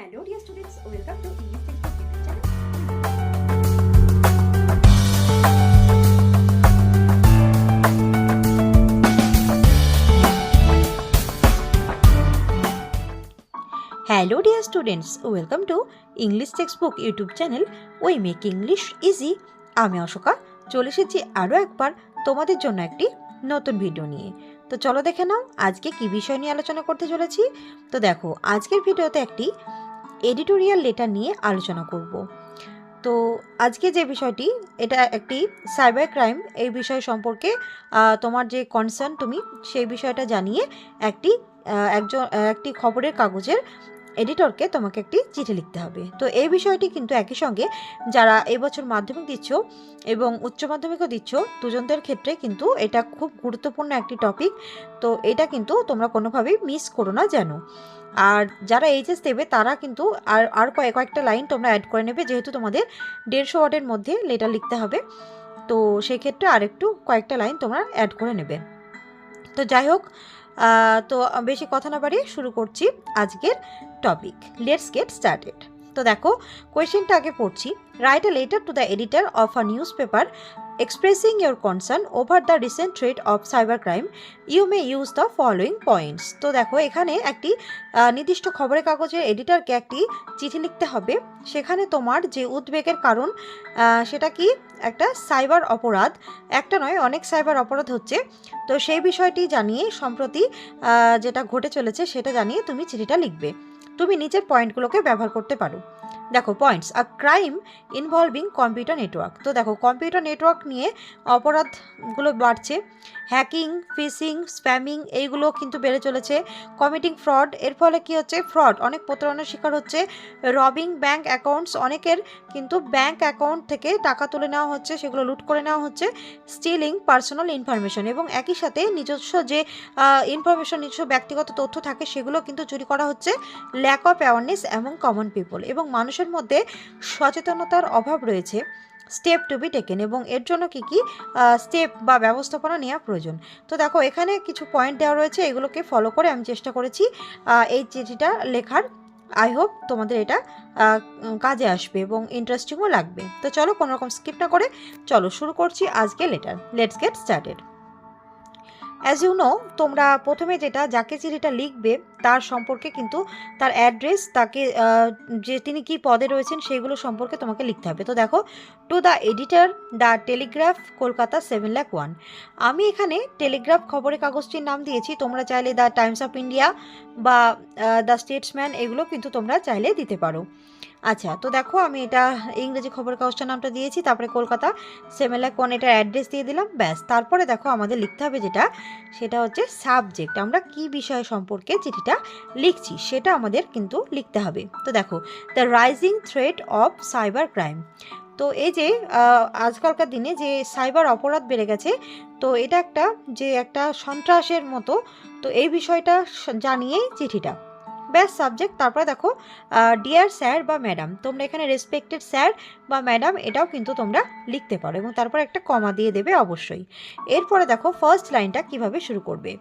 Hello dear students, welcome to English Textbook YouTube channel. Hello dear students, welcome to English Textbook YouTube channel. We make English easy. আমি অশোকা চলে এসেছি আরও একবার তোমাদের জন্য একটি নতুন ভিডিও নিয়ে। তো চলো দেখে নাও আজকে কি বিষয় নিয়ে আলোচনা করতে চলেছি। তো দেখো আজকের ভিডিওতে একটি এডিটোরিয়াল লেটার নিয়ে আলোচনা করব। তো আজকে যে বিষয়টি এটা একটি সাইবার ক্রাইম এই বিষয় সম্পর্কে তোমার যে কনসার্ন তুমি সেই বিষয়টা জানিয়ে একটি খবরের কাগজের এডিটরকে তোমাকে একটি চিঠি লিখতে হবে। তো এই বিষয়টি কিন্তু একই সঙ্গে যারা এবছর মাধ্যমিক দিচ্ছ এবং উচ্চ মাধ্যমিকও দিচ্ছ দুজনদের ক্ষেত্রে কিন্তু এটা খুব গুরুত্বপূর্ণ একটি টপিক। তো এটা কিন্তু তোমরা কোনোভাবেই মিস করো না যেন। আর যারা এইচএস দেবে তারা কিন্তু আর কয়েকটা লাইন তোমরা অ্যাড করে নেবে, যেহেতু তোমাদের 150 ওয়ার্ডের মধ্যে লেটার লিখতে হবে। তো সেই ক্ষেত্রে আরেকটু কয়েকটা লাইন তোমরা অ্যাড করে নেবে। তো যাই হোক, তো বেশি কথা না বাড়িয়ে শুরু করছি আজকের টপিক। Let's get started. তো দেখো কোয়েশ্চেনটা আগে পড়ছি। Write a letter to the editor of a news paper expressing your concern over the recent threat of cybercrime, you may use the following points. তো দেখো এখানে একটি নির্দিষ্ট খবরের কাগজের এডিটরকে একটি চিঠি লিখতে হবে। সেখানে তোমার যে উদ্বেগের কারণ সেটা কি একটা সাইবার অপরাধ, একটা নয় অনেক সাইবার অপরাধ হচ্ছে। তো সেই বিষয়টি জানিয়ে সম্প্রতি যেটা ঘটে চলেছে সেটা জানিয়ে তুমি চিঠিটা লিখবে। তুমি নিচের পয়েন্টগুলোকে ব্যবহার করতে পারো। দেখো পয়েন্টস, আ ক্রাইম ইনভলভিং কম্পিউটার নেটওয়ার্ক। তো দেখো কম্পিউটার নেটওয়ার্ক নিয়ে অপরাধগুলো বাড়ছে। হ্যাকিং, ফিশিং, স্প্যামিং এইগুলো কিন্তু বেড়ে চলেছে। কমিটিং ফ্রড, এর ফলে কি হচ্ছে ফ্রড, অনেক প্রতারণার শিকার হচ্ছে। রবিং ব্যাঙ্ক অ্যাকাউন্টস, অনেকের কিন্তু ব্যাঙ্ক অ্যাকাউন্ট থেকে টাকা তুলে নেওয়া হচ্ছে, সেগুলো লুট করে নেওয়া হচ্ছে। স্টিলিং পার্সোনাল ইনফরমেশন, এবং একই সাথে নিজস্ব যে ইনফরমেশন, নিজস্ব ব্যক্তিগত তথ্য থাকে সেগুলো কিন্তু চুরি করা হচ্ছে। ল্যাক অফ অ্যাওয়ারনেস এবং কমন পিপল, এবং মানুষের মধ্যে সচেতনতার অভাব রয়েছে। স্টেপ টু বি টেকেন, এবং এর জন্য কি কি স্টেপ বা ব্যবস্থাপনা নেওয়া প্রয়োজন। তো দেখো এখানে কিছু পয়েন্ট দেওয়া রয়েছে, এগুলোকে ফলো করে আমি চেষ্টা করেছি এই চিঠিটা লেখার। আই হোপ তোমাদের এটা কাজে আসবে এবং ইন্টারেস্টিংও লাগবে। তো চলো কোনো রকম স্কিপ না করে চলো শুরু করছি আজকে letter. Let's get started. As you know, তোমরা প্রথমে যাকে চিঠিটা লিখবে তার সম্পর্কে কিন্তু তার অ্যাড্রেস, তাকে যে তিনি কি পদে রয়েছেন সেইগুলো সম্পর্কে তোমাকে লিখতে হবে। তো দেখো, to the editor, the Telegraph, Kolkata 7,01,000। আমি এখানে টেলিগ্রাফ খবরের কাগজটির নাম দিয়েছি, তোমরা চাইলে দ্য টাইমস অফ ইন্ডিয়া বা দ্য স্টেটসম্যান এগুলো কিন্তু তোমরা চাইলে দিতে পারো। আচ্ছা, তো দেখো আমি এটা ইংরেজি খবরের কাগজটার নামটা দিয়েছি, তারপরে কলকাতা 7,01,000 এটার অ্যাড্রেস দিয়ে দিলাম, ব্যাস। তারপরে দেখো আমাদের লিখতে হবে সেটা হচ্ছে সাবজেক্ট, আমরা কি বিষয় সম্পর্কে চিঠিটা লিখছি সেটা আমাদের কিন্তু লিখতে হবে। তো দেখো, the rising threat of cyber crime. তো এই যে আজকালকার দিনে যে সাইবার অপরাধ বেড়ে গেছে, তো এটা একটা সন্ত্রাসের মতো। তো এই বিষয়টা জানিয়েই চিঠিটা, ব্যাস সাবজেক্ট। তারপরে দেখো ডিয়ার স্যার বা ম্যাডাম, তোমরা এখানে রেসপেক্টেড স্যার বা ম্যাডাম এটাও কিন্তু তোমরা লিখতে পারো, এবং তারপর একটা কমা দিয়ে দেবে অবশ্যই। এরপরে দেখো ফার্স্ট লাইনটা কিভাবে শুরু করবে।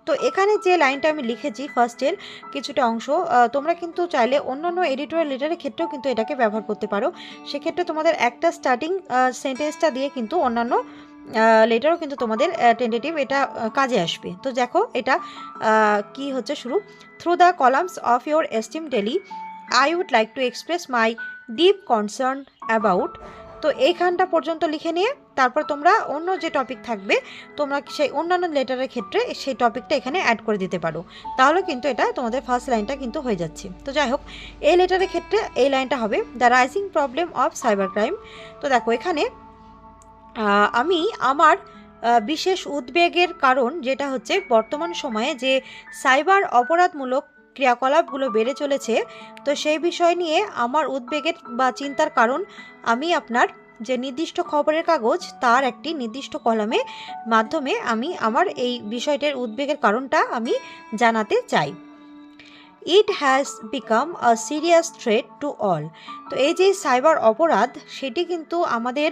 তো এখানে যে লাইনটা আমি লিখেছি ফার্স্টের কিছুটা অংশ, তোমরা কিন্তু চাইলে অন্যান্য এডিটোরিয়াল লেটারের ক্ষেত্রেও কিন্তু এটাকে ব্যবহার করতে পারো। সেক্ষেত্রে তোমাদের একটা স্টার্টিং সেন্টেন্সটা দিয়ে কিন্তু অন্যান্য লেটারও কিন্তু তোমাদের টেন্টেটিভ এটা কাজে আসবে। তো দেখো এটা কি হচ্ছে শুরু। Through the columns of your esteemed daily, I would like to express my deep concern about. তো এইখানটা পর্যন্ত লিখে নিয়ে তারপর তোমরা অন্য যে টপিক থাকবে তোমরা সেই অন্যান্য লেটারের ক্ষেত্রে সেই টপিকটা এখানে অ্যাড করে দিতে পারো, তাহলে কিন্তু এটা তোমাদের ফার্স্ট লাইনটা কিন্তু হয়ে যাচ্ছে। তো যাই হোক, এই লেটারের ক্ষেত্রে এই লাইনটা হবে the rising problem of cyber crime. তো দেখো এখানে আমি আমার বিশেষ উদ্বেগের কারণ যেটা হচ্ছে বর্তমান সময়ে যে সাইবার অপরাধমূলক ক্রিয়াকলাপগুলো বেড়ে চলেছে, তো সেই বিষয় নিয়ে আমার উদ্বেগের বা চিন্তার কারণ আমি আপনার যে নির্দিষ্ট খবরের কাগজ তার একটি নির্দিষ্ট কলামের মাধ্যমে আমি আমার এই বিষয়টির উদ্বেগের কারণটা আমি জানাতে চাই। It has become a serious threat to all. তো এই যে সাইবার অপরাধ সেটি কিন্তু আমাদের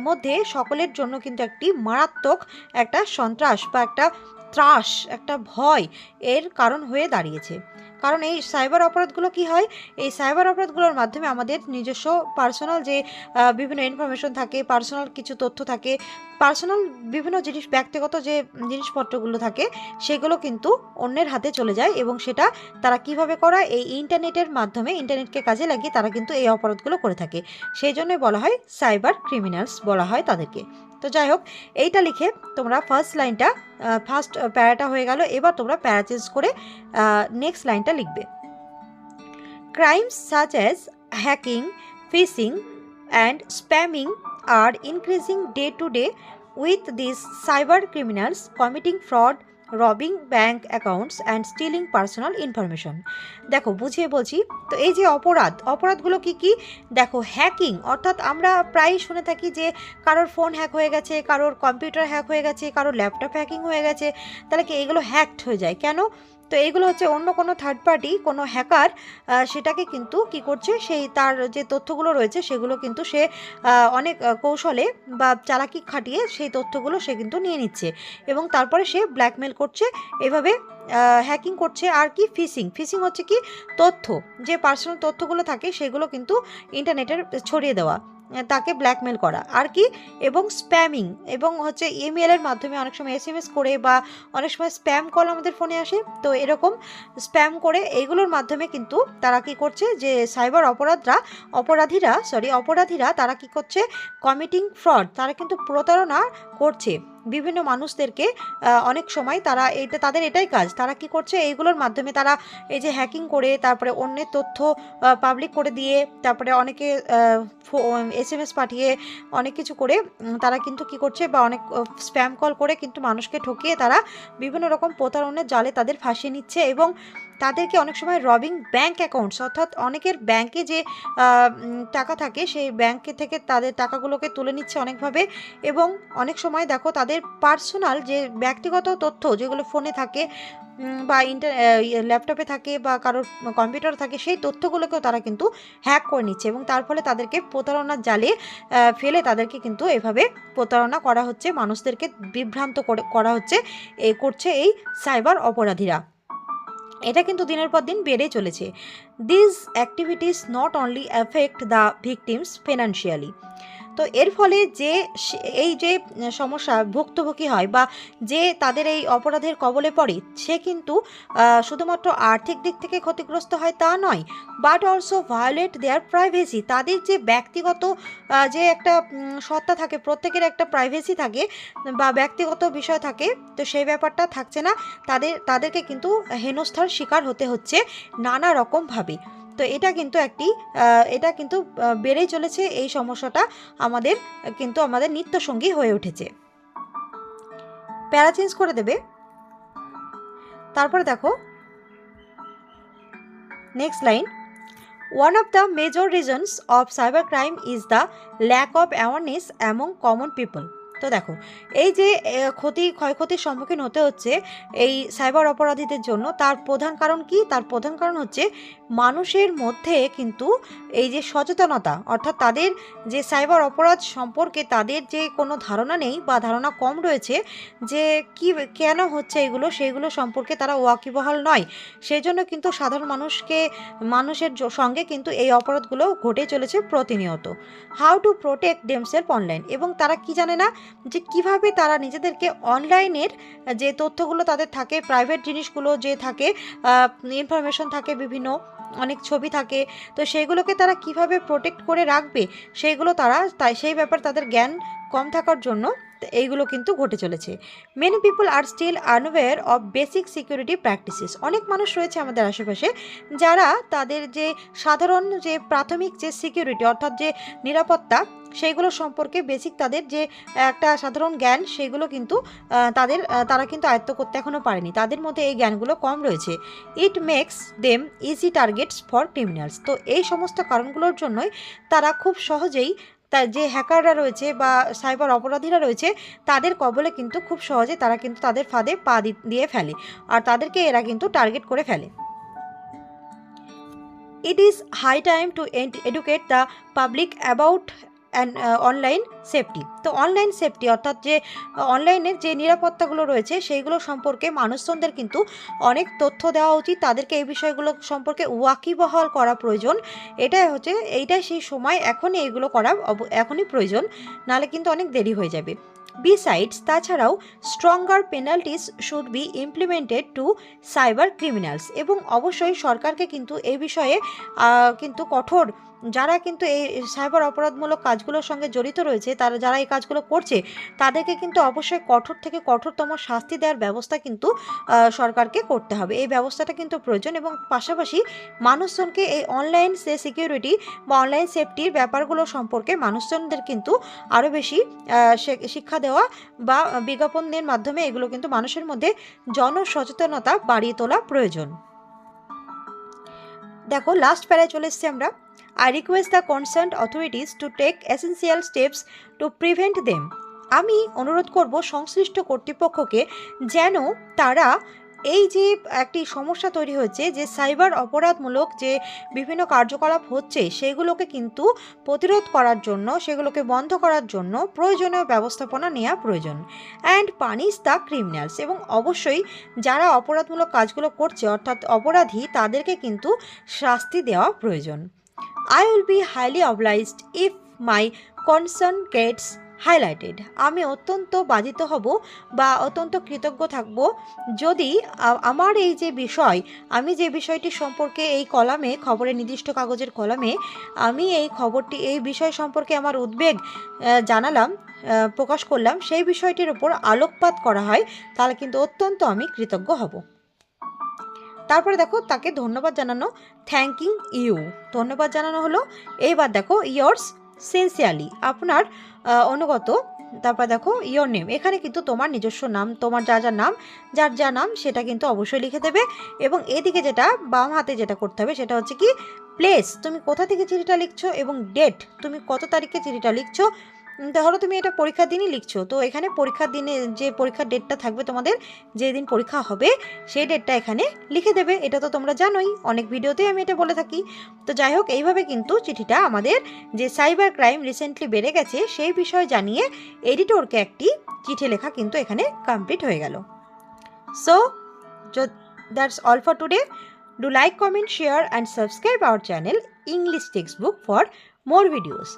মধ্যে সকলের জন্য কিন্তু একটি মারাত্মক একটা সন্ত্রাস বা একটা ত্রাস, একটা ভয় এর কারণ হয়ে দাঁড়িয়েছে। কারণ এই সাইবার অপরাধগুলো কি হয়, এই সাইবার অপরাধগুলোর মাধ্যমে আমাদের নিজস্ব পার্সোনাল যে বিভিন্ন ইনফরমেশন থাকে, পার্সোনাল কিছু তথ্য থাকে, পার্সোনাল বিভিন্ন জিনিস, ব্যক্তিগত যে জিনিসপত্রগুলো থাকে সেগুলো কিন্তু অন্যের হাতে চলে যায়, এবং সেটা তারা কিভাবে করা, এই ইন্টারনেটের মাধ্যমে, ইন্টারনেটকে কাজে লাগিয়ে তারা কিন্তু এই অপরাধগুলো করে থাকে। সেই জন্যই বলা হয় সাইবার ক্রিমিনালস বলা হয় তাদেরকে। তো যাই হোক, এইটা লিখে তোমরা ফার্স্ট লাইনটা, ফার্স্ট প্যারাটা হয়ে গেল। এবার তোমরা প্যারা চেঞ্জ করে নেক্সট লাইনটা লিখবে। Crimes such as hacking, phishing and spamming are increasing day to day, with these cyber criminals committing fraud, robbing bank accounts and stealing personal information. দেখো বুঝিয়ে বলছি। তো এই যে অপরাধগুলো কি কি, দেখো হ্যাকিং, অর্থাৎ আমরা প্রায়ই শুনে থাকি যে কারোর ফোন হ্যাক হয়ে গেছে, কারোর কম্পিউটার হ্যাক হয়ে গেছে, কারোর ল্যাপটপ হ্যাকিং হয়ে গেছে, তাহলে কি এগুলো হ্যাকড হয়ে যায় কেন? তো এইগুলো হচ্ছে অন্য কোনো থার্ড পার্টি, কোনো হ্যাকার সেটাকে কিন্তু কি করছে, সেই তার যে তথ্যগুলো রয়েছে সেগুলো কিন্তু সে অনেক কৌশলে বা চালাকি খাটিয়ে সেই তথ্যগুলো সে কিন্তু নিয়ে নিচ্ছে, এবং তারপরে সে ব্ল্যাকমেল করছে, এভাবে হ্যাকিং করছে। আর কি ফিশিং হচ্ছে কি, তথ্য, যে পার্সোনাল তথ্যগুলো থাকে সেগুলো কিন্তু ইন্টারনেটের ছড়িয়ে দেওয়া, তাকে ব্ল্যাকমেল করা। আর কি, এবং স্প্যামিং, এবং হচ্ছে ইমেলের মাধ্যমে অনেক সময় SMS করে, বা অনেক সময় স্প্যাম কল আমাদের ফোনে আসে, তো এরকম স্প্যাম করে এইগুলোর মাধ্যমে কিন্তু তারা কি করছে, যে সাইবার অপরাধীরা তারা কি করছে, কমিটিং ফ্রড, তারা কিন্তু প্রতারণা করছে বিভিন্ন মানুষদেরকে। অনেক সময় তারা তাদের এটাই কাজ, তারা কি করছে, এইগুলোর মাধ্যমে তারা এই যে হ্যাকিং করে, তারপরে অন্যের তথ্য পাবলিক করে দিয়ে, তারপরে অনেকে SMS পাঠিয়ে, অনেক কিছু করে তারা কিন্তু কি করছে, বা অনেক স্প্যাম কল করে কিন্তু মানুষকে ঠকিয়ে তারা বিভিন্ন রকম প্রতারণার জালে তাদের ফাঁসিয়ে নিচ্ছে, এবং তাদেরকে অনেক সময় রবিং ব্যাঙ্ক অ্যাকাউন্টস, অর্থাৎ অনেকের ব্যাংকে যে টাকা থাকে সেই ব্যাংকে থেকে তাদের টাকাগুলোকে তুলে নিচ্ছে অনেকভাবে। এবং অনেক সময় দেখো তাদের পার্সোনাল যে ব্যক্তিগত তথ্য যেগুলো ফোনে থাকে, বা ল্যাপটপে থাকে, বা কারোর কম্পিউটার থাকে, সেই তথ্যগুলোকেও তারা কিন্তু হ্যাক করে নিচ্ছে, এবং তার ফলে তাদেরকে প্রতারণার জালে ফেলে তাদেরকে কিন্তু এভাবে প্রতারণা করা হচ্ছে, মানুষদেরকে বিভ্রান্ত করা হচ্ছে, করছে এই সাইবার অপরাধীরা। এটা কিন্তু দিনের পর দিন বেড়ে চলেছে। This activities not only affect the victims financially. তো এর ফলে যে এই যে সমস্যা ভুক্তভোগী হয়, বা যে তাদের এই অপরাধের কবলে পড়ে, সে কিন্তু শুধুমাত্র আর্থিক দিক থেকে ক্ষতিগ্রস্ত হয় তা নয়, but also violate their privacy. তাদের যে ব্যক্তিগত যে একটা সত্তা থাকে, প্রত্যেকের একটা প্রাইভেসি থাকে বা ব্যক্তিগত বিষয় থাকে, তো সেই ব্যাপারটা থাকছে না, তাদেরকে কিন্তু হেনস্থার শিকার হতে হচ্ছে নানা রকমভাবে। তো এটা কিন্তু বেড়েই চলেছে, এই সমস্যাটা আমাদের নিত্যসঙ্গী হয়ে উঠেছে। প্যারা চেঞ্জ করে দেবে। তারপরে দেখো next line, one of the major reasons of cybercrime is the lack of awareness among common people. তো দেখো এই যে ক্ষয়ক্ষতির সম্মুখীন হতে হচ্ছে এই সাইবার অপরাধীদের জন্য, তার প্রধান কারণ কি? তার প্রধান কারণ হচ্ছে মানুষের মধ্যে কিন্তু এই যে সচেতনতা, অর্থাৎ তাদের যে সাইবার অপরাধ সম্পর্কে তাদের যে কোনো ধারণা নেই, বা ধারণা কম রয়েছে, যে কি কেন হচ্ছে এগুলো, সেইগুলো সম্পর্কে তারা ওয়াকিবহাল নয়। সেই জন্য কিন্তু সাধারণ মানুষের সঙ্গে কিন্তু এই অপরাধগুলো ঘটে চলেছে প্রতিনিয়ত। How to protect themselves online, এবং তারা কি জানে না যে কিভাবে তারা নিজেদেরকে অনলাইনের যে তথ্যগুলো তাদের থাকে, প্রাইভেট জিনিসগুলো যে থাকে, ইনফরমেশন থাকে, বিভিন্ন অনেক ছবি থাকে, তো সেইগুলোকে তারা কিভাবে প্রোটেক্ট করে রাখবে, সেই ব্যাপারে তাদের জ্ঞান কম থাকার জন্য এইগুলো কিন্তু ঘটে চলেছে। Many people are still unaware of basic security practices. অনেক মানুষ রয়েছে আমাদের আশেপাশে যারা তাদের যে সাধারণ যে প্রাথমিক যে সিকিউরিটি, অর্থাৎ যে নিরাপত্তা, সেইগুলো সম্পর্কে বেসিক তাদের যে একটা সাধারণ জ্ঞান, সেগুলো কিন্তু তারা কিন্তু আয়ত্ত করতে এখনও পারেনি, তাদের মধ্যে এই জ্ঞানগুলো কম রয়েছে। It makes them easy targets for criminals. তো এই সমস্ত কারণগুলোর জন্যই তারা খুব সহজেই যে হ্যাকাররা রয়েছে বা সাইবার অপরাধীরা রয়েছে, তাদের কবলে কিন্তু খুব সহজে তারা কিন্তু তাদের ফাঁদে পা দিয়ে ফেলে, আর তাদেরকে এরা কিন্তু টার্গেট করে ফেলে। It is high time to educate the public about and online safety. তো অনলাইন সেফটি অর্থাৎ যে অনলাইনের যে নিরাপত্তাগুলো রয়েছে সেইগুলো সম্পর্কে মানুষজনদের কিন্তু অনেক তথ্য দেওয়া উচিত, তাদেরকে এই বিষয়গুলো সম্পর্কে ওয়াকিবহাল করা প্রয়োজন। এইটাই সেই সময়, এখনই এইগুলো করা এখনই প্রয়োজন, নাহলে কিন্তু অনেক দেরি হয়ে যাবে। বিসাইডস, তাছাড়াও stronger penalties should be implemented to cyber criminals, এবং অবশ্যই সরকারকে কিন্তু এই বিষয়ে কিন্তু কঠোর, যারা কিন্তু এই সাইবার অপরাধমূলক কাজগুলোর সঙ্গে জড়িত রয়েছে, যারা এই কাজগুলো করছে, তাদেরকে কিন্তু অবশ্যই কঠোর থেকে কঠোরতম শাস্তি দেওয়ার ব্যবস্থা কিন্তু সরকারকে করতে হবে। এই ব্যবস্থাটা কিন্তু প্রয়োজন, এবং পাশাপাশি মানুষজনকে এই অনলাইন সিকিউরিটি বা অনলাইন সেফটির ব্যাপারগুলো সম্পর্কে মানুষজনদের কিন্তু আরও বেশি শিক্ষা দেওয়া বা বিজ্ঞাপনের মাধ্যমে এগুলো কিন্তু মানুষের মধ্যে জনসচেতনতা বাড়িয়ে তোলা প্রয়োজন। দেখো লাস্ট প্যারায় চলে এসেছি আমরা। I request the concerned authorities to take essential steps to prevent them. আমি অনুরোধ করব সংশ্লিষ্ট কর্তৃপক্ষকে যেন তারা এই যে একটি সমস্যা তৈরি হয়েছে, যে সাইবার অপরাধমূলক যে বিভিন্ন কার্যকলাপ হচ্ছে সেগুলোকে কিন্তু প্রতিরোধ করার জন্য, সেগুলোকে বন্ধ করার জন্য প্রয়োজনীয় ব্যবস্থাপনা নেওয়া প্রয়োজন। অ্যান্ড পানিশ দ্য ক্রিমিনালস, এবং অবশ্যই যারা অপরাধমূলক কাজগুলো করছে অর্থাৎ অপরাধী, তাদেরকে কিন্তু শাস্তি দেওয়া প্রয়োজন। I will be highly obliged if my concern gets highlighted. আমি অত্যন্ত বাধিত হব বা অত্যন্ত কৃতজ্ঞ থাকব যদি আমার এই যে বিষয়, আমি যে বিষয়টি সম্পর্কে এই কলামে, খবরের নির্দিষ্ট কাগজের কলামে আমি এই বিষয় সম্পর্কে আমার উদ্বেগ জানালাম, প্রকাশ করলাম, সেই বিষয়টির উপর আলোকপাত করা হয়, তাহলে কিন্তু অত্যন্ত আমি কৃতজ্ঞ হব। তারপরে দেখো তাকে ধন্যবাদ জানানো, থ্যাঙ্কিং ইউ, ধন্যবাদ জানানো হলো। এইবার দেখো ইয়োর্স সিনসিয়ারলি, আপনার অনুগত। তারপর দেখো ইয়োর নেম, এখানে কিন্তু তোমার নিজস্ব নাম, তোমার যার যা নাম সেটা কিন্তু অবশ্যই লিখে দেবে। এবং এদিকে যেটা বাম হাতে যেটা করতে হবে সেটা হচ্ছে কি প্লেস, তুমি কোথা থেকে চিঠিটা লিখছো, এবং ডেট, তুমি কত তারিখে চিঠিটা লিখছো। ধরো তুমি এটা পরীক্ষার দিনই লিখছো, তো এখানে পরীক্ষার দিনে যে পরীক্ষার ডেটটা থাকবে তোমাদের, যেদিন পরীক্ষা হবে সেই ডেটটা এখানে লিখে দেবে। এটা তো তোমরা জানোই, অনেক ভিডিওতেই আমি এটা বলে থাকি। তো যাই হোক, এইভাবে কিন্তু চিঠিটা আমাদের যে সাইবার ক্রাইম রিসেন্টলি বেড়ে গেছে সেই বিষয়ে জানিয়ে এডিটরকে একটি চিঠি লেখা কিন্তু এখানে কমপ্লিট হয়ে গেল। So that's all for today. Do like, comment, share and subscribe our channel English textbook for more videos.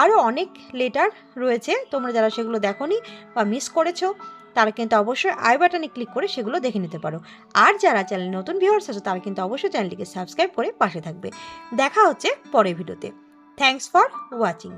আরও অনেক লেটার রয়েছে, তোমরা যারা সেগুলো দেখোনি বা মিস করেছো তারা কিন্তু অবশ্যই আই বাটনে ক্লিক করে সেগুলো দেখে নিতে পারো। আর যারা চ্যানেলে নতুন ভিউয়ার্স আছে তারা কিন্তু অবশ্যই চ্যানেলটিকে সাবস্ক্রাইব করে পাশে থাকবে। দেখা হচ্ছে পরের ভিডিওতে। Thanks for watching.